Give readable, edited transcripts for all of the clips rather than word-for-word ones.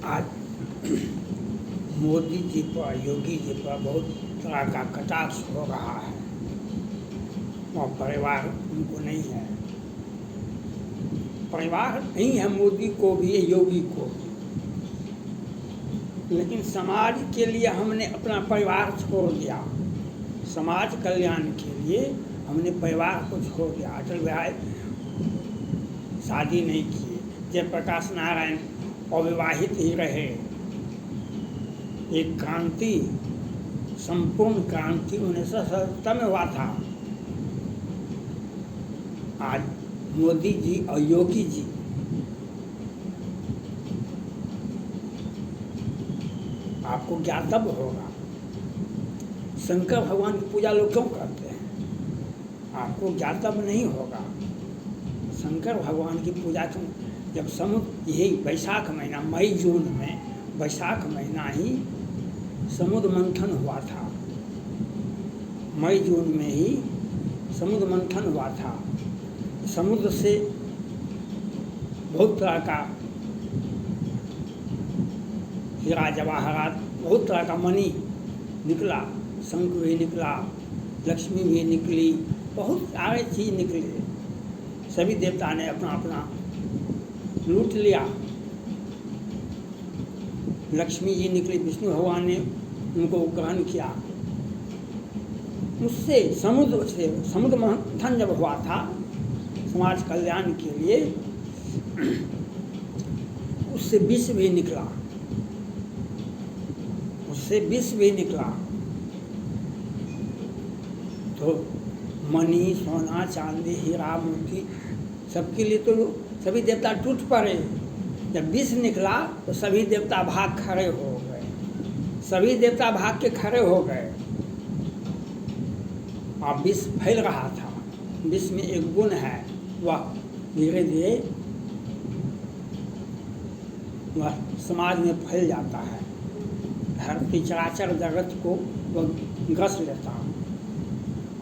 आज मोदी जी पर, योगी जी पर बहुत तरह का कटाक्ष हो रहा है और परिवार उनको नहीं है। परिवार नहीं है मोदी को भी, योगी को भी, लेकिन समाज के लिए हमने अपना परिवार छोड़ दिया। समाज कल्याण के लिए हमने परिवार को छोड़ दिया। अटल बिहारी शादी नहीं किए, जयप्रकाश नारायण अविवाहित ही रहे। एक क्रांति, संपूर्ण क्रांति 1977 में हुआ था। आज मोदी जी और योगी जी आपको ज्ञातव्य होगा, शंकर भगवान की पूजा लोग क्यों करते हैं? आपको ज्ञातव्य नहीं होगा शंकर भगवान की पूजा क्यों। जब समुद्र, यही वैशाख महीना, मई जून में, वैशाख महीना ही समुद्र मंथन हुआ था। मई जून में ही समुद्र मंथन हुआ था। समुद्र से बहुत तरह का हीरा जवाहरात, बहुत तरह का मणि निकला, शंख भी निकला, लक्ष्मी भी निकली, बहुत सारे चीज़ निकले। सभी देवता ने अपना अपना लूट लिया। लक्ष्मी जी निकली, विष्णु भगवान ने उनको ग्रहण किया। उससे समुद्र मंथन जब हुआ था समाज कल्याण के लिए, उससे विष भी निकला, उससे विष भी निकला। तो मणि, सोना, चांदी, हीरा, मोती, सबके लिए तो सभी देवता टूट पड़े। जब विष निकला तो सभी देवता भाग खड़े हो गए, सभी देवता भाग के खड़े हो गए। अब विष फैल रहा था। विष में एक गुण है, वह धीरे धीरे वह समाज में फैल जाता है। धरती चराचर जगत को वह ग्रस लेता।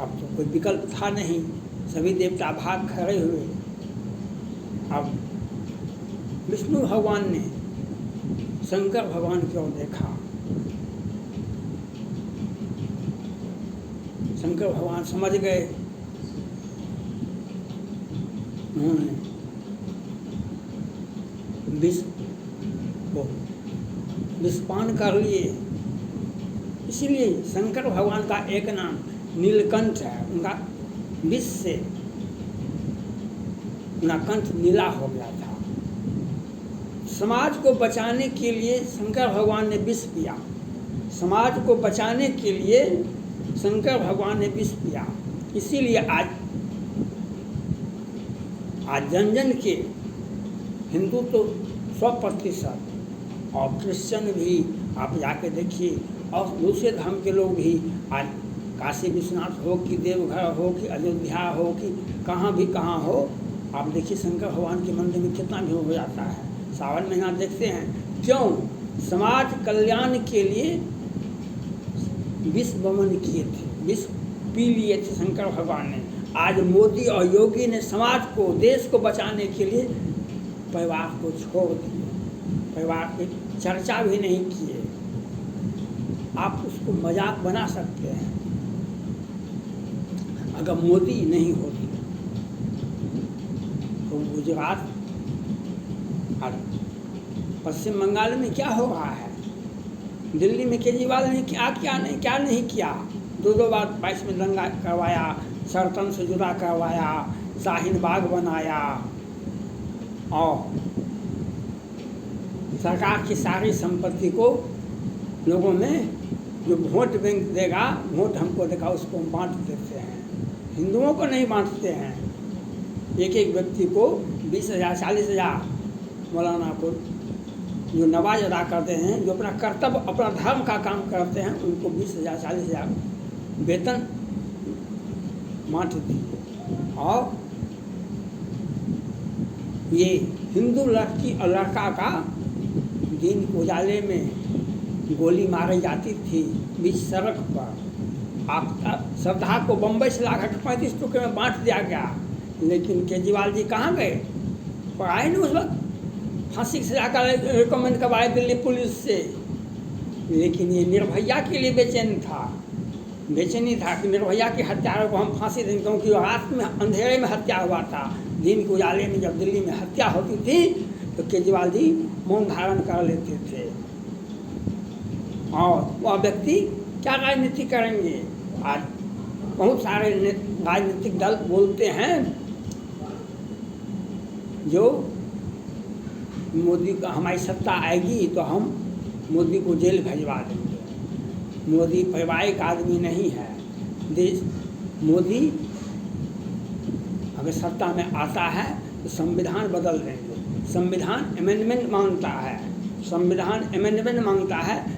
अब तो कोई विकल्प था नहीं, सभी देवता भाग खड़े हुए। अब विष्णु भगवान ने शंकर भगवान की ओर देखा। शंकर भगवान समझ गए, उन्होंने विषपान कर लिए। इसीलिए शंकर भगवान का एक नाम नीलकंठ है। उनका विष से उनका कंठ नीला हो गया था। समाज को बचाने के लिए शंकर भगवान ने विष पिया। समाज को बचाने के लिए शंकर भगवान ने विष पिया। इसीलिए आज जन जन के हिंदू तो 100% और क्रिश्चियन भी आप जाके देखिए, और दूसरे धर्म के लोग भी आज काशी विश्वनाथ हो कि देवघर हो कि अयोध्या हो कि कहाँ भी कहाँ हो, आप देखिए शंकर भगवान के मंदिर में कितना भीड़ हो जाता है। सावन महीना देखते हैं, क्यों? समाज कल्याण के लिए विष बमन किए थे, विष पी लिए थे शंकर भगवान ने। आज मोदी और योगी ने समाज को, देश को बचाने के लिए परिवार को छोड़ दिए, परिवार की चर्चा भी नहीं किए। आप उसको मजाक बना सकते हैं। अगर मोदी नहीं होती तो गुजरात और पश्चिम बंगाल में क्या हो रहा है, दिल्ली में केजरीवाल ने क्या नहीं किया। 2 बार 22 में दंगा करवाया, सरतन से जुदा करवाया, शाहीन बाग बनाया, और सरकार की सारी संपत्ति को लोगों में, जो वोट बैंक देगा, वोट हमको देगा, उसको बांट देते हैं। हिंदुओं को नहीं बांटते हैं। एक एक व्यक्ति को 20,000 40,000, मौलाना को जो नमाज अदा करते हैं, जो अपना कर्तव्य, अपना धर्म का काम करते हैं, उनको 20,000 40,000 वेतन बांट दिए। और ये हिंदू लड़की और लड़का का दिन उजाले में गोली मारी जाती थी बीच सड़क पर। आप श्रद्धा को बम्बई से ला कर 35 टुकड़े में बांट दिया गया। लेकिन केजरीवाल जी कहाँ गए? पढ़ाए नहीं उस वक्त, फांसी की सजा का रिकमेंड करवाए दिल्ली पुलिस से, लेकिन ये निर्भया के लिए बेचैनी था कि निर्भया के हत्यारों को हम फांसी दें, क्योंकि रात में अंधेरे में हत्या हुआ था। दिन के उजाले में जब दिल्ली में हत्या होती थी तो केजरीवाल जी मौन धारण कर लेते थे, और वह व्यक्ति क्या राजनीति करेंगे। आज बहुत सारे राजनीतिक दल बोलते हैं जो मोदी का हमारी सत्ता आएगी तो हम मोदी को जेल भिजवा देंगे। मोदी पारिवारिक आदमी नहीं है। मोदी अगर सत्ता में आता है तो संविधान बदल देंगे। संविधान अमेंडमेंट मांगता है,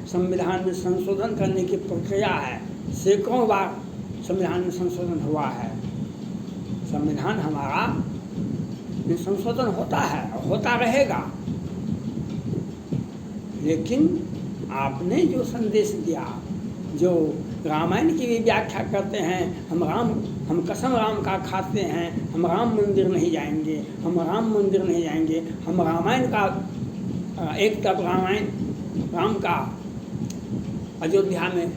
संविधान में संशोधन करने की प्रक्रिया है। सैकड़ों बार संविधान में संशोधन हुआ है। संविधान हमारा में संशोधन होता है और होता रहेगा। लेकिन आपने जो संदेश दिया, जो रामायण की भी व्याख्या करते हैं, हम कसम राम का खाते हैं, हम राम मंदिर नहीं जाएंगे, हम रामायण का एक तरफ राम का अयोध्या में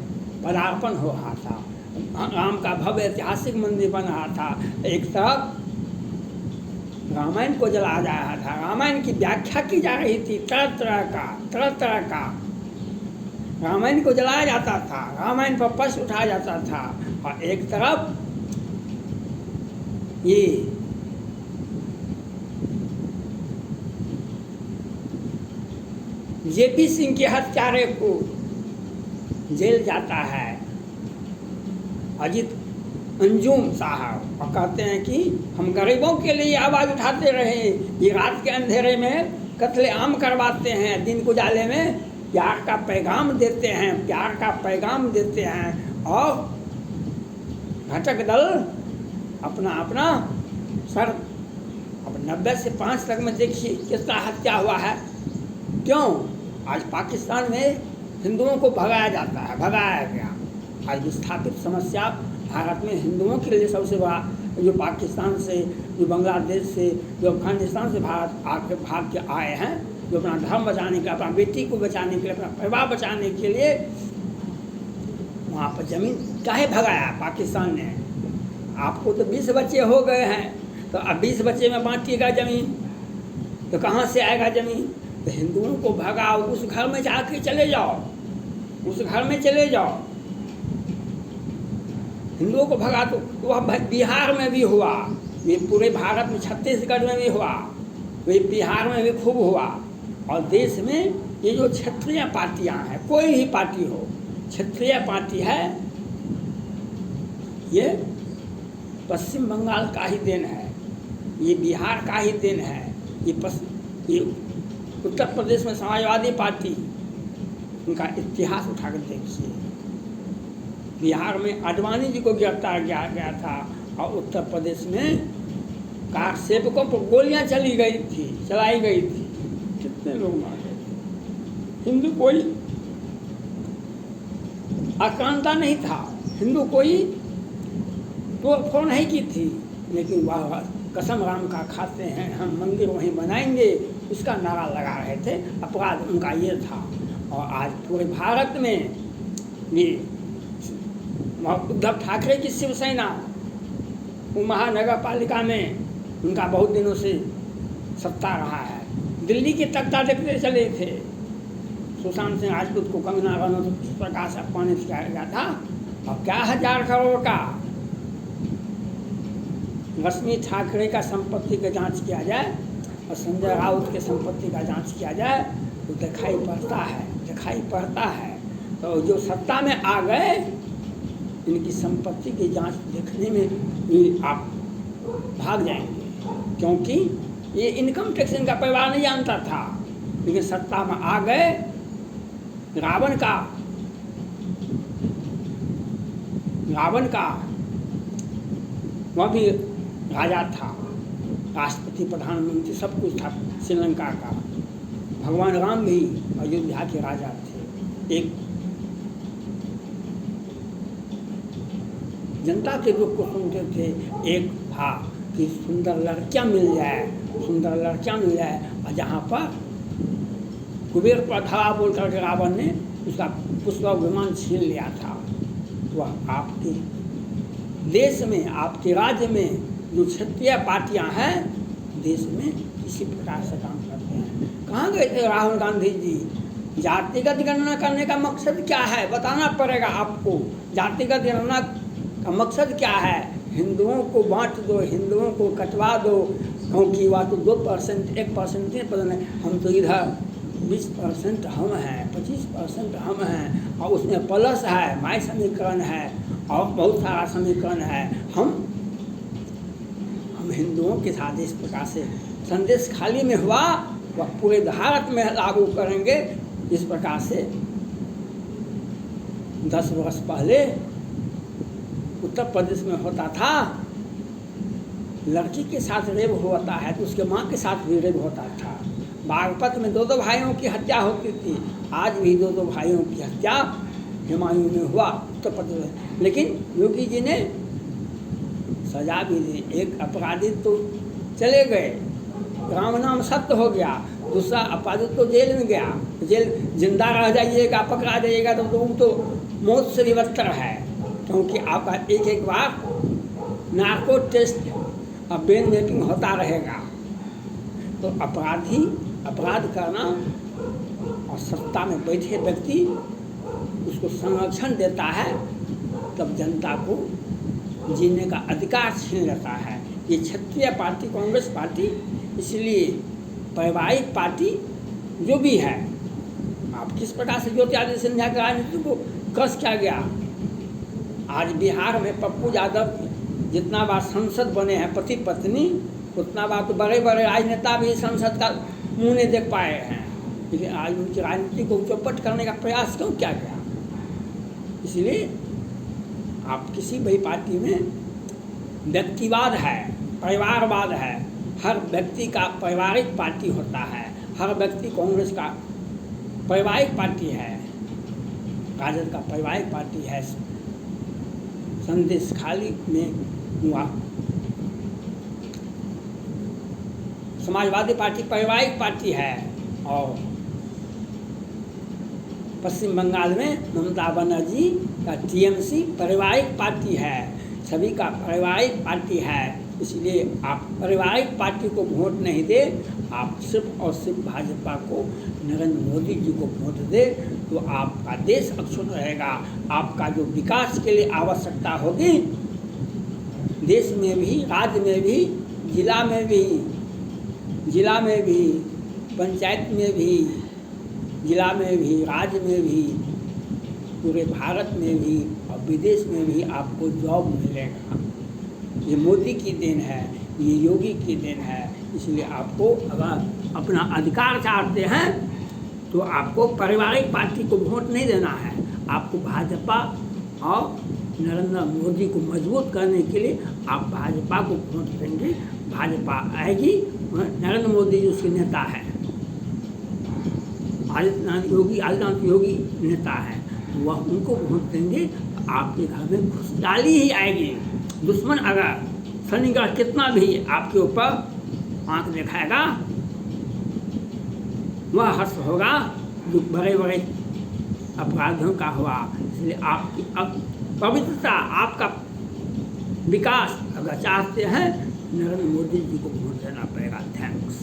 पदार्पण हो रहा था, राम का भव्य ऐतिहासिक मंदिर बन रहा था, एक तरफ रामायण को जलाया जा रहा था, रामायण की व्याख्या की जा रही थी, तरह तरह का रामायण को जलाया जाता था, रामायण पर प्रश्न उठाया जाता था। और एक तरफ ये जेपी सिंह के हत्यारे को जेल जाता है अजित अंजुम साहब, और कहते हैं कि हम गरीबों के लिए आवाज़ उठाते रहे। ये रात के अंधेरे में कत्लेआम करवाते हैं, दिन को उजाले में प्यार का पैगाम देते हैं, और घटक दल अपना सर। अब 90 से 5 तक में देखिए कितना हत्या हुआ है। क्यों? आज पाकिस्तान में हिंदुओं को भगाया गया। आज विस्थापित समस्या भारत में हिंदुओं के लिए सबसे बड़ा, जो पाकिस्तान से, जो बांग्लादेश से, जो अफगानिस्तान से भाग के आए हैं, जो अपना धर्म बचाने के लिए, अपना बेटी को बचाने के लिए, अपना परिवार बचाने के लिए वहाँ पर ज़मीन काहे भगाया पाकिस्तान ने। आपको तो 20 बच्चे हो गए हैं, तो अब 20 बच्चे में बांटिएगा ज़मीन, तो कहाँ से आएगा ज़मीन? तो हिंदुओं को भगाओ, उस घर में जाके चले जाओ, हिंदुओं को भगा। तो वह बिहार में भी हुआ, ये पूरे भारत में, छत्तीसगढ़ में भी हुआ, वे बिहार में भी खूब हुआ। और देश में ये जो क्षेत्रीय पार्टियां हैं, कोई भी पार्टी हो, क्षेत्रीय पार्टी है, ये पश्चिम बंगाल का ही देन है, ये बिहार का ही देन है, ये उत्तर प्रदेश में समाजवादी पार्टी, उनका इतिहास उठाकर देखिए। बिहार में आडवाणी जी को गिरफ्तार किया गया था, और उत्तर प्रदेश में कार सेवकों पर गोलियां चलाई गई थी। कितने लोग मारे थे। हिंदू कोई आक्रांता नहीं था, हिंदू कोई तोड़फोड़ नहीं की थी, लेकिन वह कसम राम का खाते हैं, हम मंदिर वहीं बनाएंगे, उसका नारा लगा रहे थे। अपराध उनका ये था। और आज पूरे भारत में ये उद्धव ठाकरे की शिवसेना, वो महानगर पालिका में उनका बहुत दिनों से सत्ता रहा है। दिल्ली के तख्ता देखते चले थे। सुशांत सिंह राजपूत को कंगना रनौत प्रकाश अपमानित किया गया था, और क्या 1000 करोड़ का रश्मि ठाकरे का संपत्ति का जांच किया जाए और संजय राउत के संपत्ति का जांच किया जाए तो दिखाई पड़ता है। तो जो सत्ता में आ गए, इनकी संपत्ति की जांच देखने में आप भाग जाएंगे, क्योंकि ये इनकम टैक्स इनका परिवार नहीं जानता था, लेकिन सत्ता में आ गए। रावण का वह भी राजा था, राष्ट्रपति, प्रधानमंत्री, सब कुछ था श्रीलंका का। भगवान राम भी अयोध्या के राजा थे। एक जनता के दुख को सुनते थे, एक था कि सुंदर लड़कियां मिल जाए, और जहाँ पर कुबेर पर धावा बोल करके रावण ने उसका पुष्पक विमान छीन लिया था। वह आपके देश में, आपके राज्य में जो क्षत्रिय पार्टियां हैं देश में किसी प्रकार से काम करते हैं। कहाँ गए थे राहुल गांधी जी? जातिगत गणना करने का मकसद क्या है बताना पड़ेगा आपको। जातिगत गणना का मकसद क्या है? हिंदुओं को बांट दो, हिंदुओं को कटवा दो, क्योंकि वह तो 2%, 1%, 3% है, हम तो इधर 20% हम हैं, 25% हम हैं, और उसमें प्लस है, माय समीकरण है और बहुत सारा समीकरण है। हम हिंदुओं के साथ इस प्रकार से संदेश खाली में हुआ, वह पूरे भारत में लागू करेंगे। इस प्रकार से 10 वर्ष पहले उत्तर प्रदेश में होता था, लड़की के साथ रेप होता है तो उसके माँ के साथ भी रेप होता था। बागपत में 2 भाइयों की हत्या होती थी, आज भी 2 भाइयों की हत्या हुमायूं में हुआ उत्तर प्रदेश में। लेकिन योगी जी ने सजा भी दी। एक अपराधी तो चले गए, राम नाम सत्य हो गया, दूसरा अपराधी तो जेल में गया। जेल जिंदा रह जाइएगा, पकड़ा जाइएगा तो वो तो मौत से भी बदतर है, क्योंकि आपका एक बार नार्को टेस्ट और ब्रेन मैपिंग होता रहेगा। तो अपराधी अपराध करना और सत्ता में बैठे व्यक्ति उसको संरक्षण देता है, तब जनता को जीने का अधिकार छीन लेता है। ये क्षत्रिय पार्टी, कांग्रेस पार्टी, इसलिए पारिवारिक पार्टी जो भी है, आप किस प्रकार से ज्योतिरादित्य सिंधिया की राजनीति को कस किया गया। आज बिहार में पप्पू यादव जितना बार संसद बने हैं पति पत्नी, उतना बार तो बड़े बड़े राजनेता भी संसद का मुंह नहीं देख पाए हैं। लेकिन आज उनकी राजनीति को चौपट करने का प्रयास क्यों किया गया? इसलिए आप किसी भी पार्टी में व्यक्तिवाद है, परिवारवाद है, हर व्यक्ति का पारिवारिक पार्टी होता है। हर व्यक्ति कांग्रेस का पारिवारिक पार्टी है, राजद का पारिवारिक पार्टी है। संदेश खाली में हुआ समाजवादी पार्टी पारिवारिक पार्टी है, और पश्चिम बंगाल में ममता बनर्जी का टीएमसी पारिवारिक पार्टी है, सभी का पारिवारिक पार्टी है। इसलिए आप पारिवारिक पार्टी को वोट नहीं दे, आप सिर्फ और सिर्फ भाजपा को, नरेंद्र मोदी जी को वोट दे, तो आपका देश अक्षुण्ण रहेगा। आपका जो विकास के लिए आवश्यकता होगी, देश में भी, राज्य में भी, जिला में भी, पंचायत में भी, जिला में भी, राज्य में भी, पूरे भारत में भी और विदेश में भी आपको जॉब मिलेगा। ये मोदी की देन है, ये योगी की देन है। इसलिए आपको अगर अपना अधिकार चाहते हैं तो आपको पारिवारिक पार्टी को वोट नहीं देना है, आपको भाजपा और नरेंद्र मोदी को मजबूत करने के लिए आप भाजपा को वोट देंगे। भाजपा आएगी, नरेंद्र मोदी जी उसके नेता है, आदित्यनाथ योगी नेता है, वह उनको वोट देंगे तो आपके घर में खुशहाली ही आएगी। दुश्मन अगर शनि ग्रह कितना भी आपके ऊपर आंख दिखाएगा, वह हर्ष होगा जो बड़े बड़े अपराधियों का हुआ। इसलिए आपकी अब पवित्रता, आपका विकास अगर चाहते हैं, नरेंद्र मोदी जी को वोट देना पड़ेगा। थैंक्स।